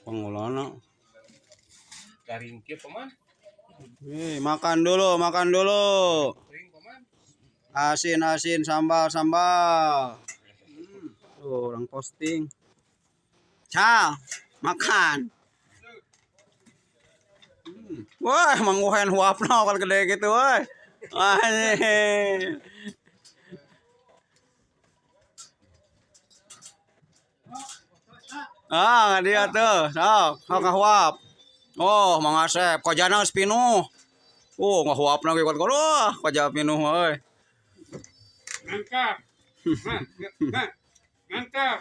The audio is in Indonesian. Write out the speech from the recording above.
Pangulana. Garing kieu paman. Makan dulu, makan dulu. Asin sambal. Tuh, orang posting. Cal, makan. Wah, manguhen huapna kalau gede gitu, woi. Dia tuh, sok huap. Oh, Mang Asep, kojana geus pinuh. Ngahuapna ge kuat koja pinuh euy. Mantap. Mantap.